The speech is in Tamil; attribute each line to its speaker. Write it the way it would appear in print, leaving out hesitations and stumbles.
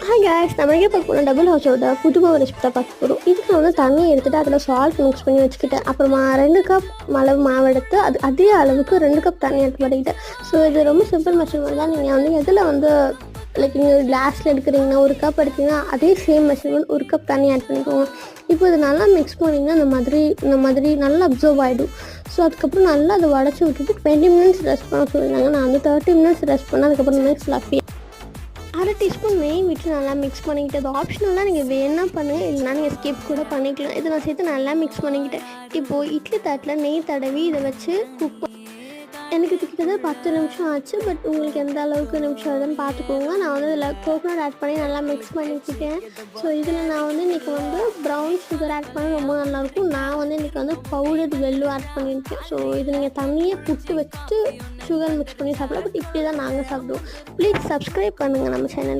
Speaker 1: ஹாய் கேஸ், நம்ம எங்கே பார்க்க போகிறோம்? டபுள் ஹவுஸோட புதுமாவு ரெசிபி தான் பார்க்க போகிறோம். இதுக்கு நான் வந்து தண்ணி எடுத்துகிட்டு அதில் சால்ட் மிக்ஸ் பண்ணி வச்சுக்கிட்டேன். அப்புறமா 2 கப் அளவு மாவு எடுத்து அதே அளவுக்கு 2 கப் தண்ணி எடுத்து பண்ணிக்கிட்டேன். ஸோ இது ரொம்ப சிம்பிள் மெஷர்மெண்ட் தான். நீங்கள் வந்து எதில் வந்து லைக் நீங்கள் கிளாஸில் எடுக்கிறீங்கன்னா 1 கப் எடுத்தீங்கன்னா அதே சேம் மெஷர்மெண்ட் 1 கப் தண்ணி ஆட் பண்ணிக்கோங்க. இப்போ இது நல்லா மிக்ஸ் பண்ணிங்கன்னா இந்த மாதிரி நல்லா அப்சர்வ் ஆகிடும். ஸோ அதுக்கப்புறம் நல்லா அதை உடச்சி விட்டுட்டு 20 மினிட்ஸ் ரெஸ்ட் பண்ண சொல்லியிருந்தாங்க. நான் வந்து 30 மினிட்ஸ் ரெஸ்ட் பண்ணேன். அதுக்கப்புறம் நெக்ஸ்ட் ஃப்ளஃபி 1/2 டீஸ்பூன் நெய் விட்டு நல்லா மிக்ஸ் பண்ணிக்கிட்டு, அது ஆப்ஷனலாக நீங்கள் வேணால் பண்ணுங்கள், இல்லைனா நீங்கள் ஸ்கிப் கூட பண்ணிக்கலாம். இதை நான் சேர்த்து நல்லா மிக்ஸ் பண்ணிக்கிட்டேன். இப்போது இட்லி தட்டில் நெய் தடவி இதை வச்சு குக் எனக்கு கிட்டத்தட்ட 10 நிமிஷம் ஆச்சு. பட் உங்களுக்கு எந்த அளவுக்கு நிமிஷம் ஆகுதுன்னு பார்த்துக்கோங்க. நான் வந்து இதில் கோகோனட் ஆட் பண்ணி நல்லா மிக்ஸ் பண்ணிக்கிட்டேன். ஸோ இதில் நான் வந்து இன்றைக்கி வந்து ப்ரௌன் சுகர் ஆட் பண்ணி ரொம்ப நல்லாயிருக்கும். நான் வந்து இன்றைக்கி வந்து பவுடர் வெல்லம் ஆட் பண்ணியிருக்கேன். ஸோ இது நீங்கள் தண்ணியை புட்டு வச்சுட்டு சுகர் மிக்ஸ் பண்ணி சாப்பிடலாம். பட் இப்படி தான் நாங்கள் சாப்பிடுவோம். ப்ளீஸ் சப்ஸ்கிரைப் பண்ணுங்கள் நம்ம சேனலுக்கு.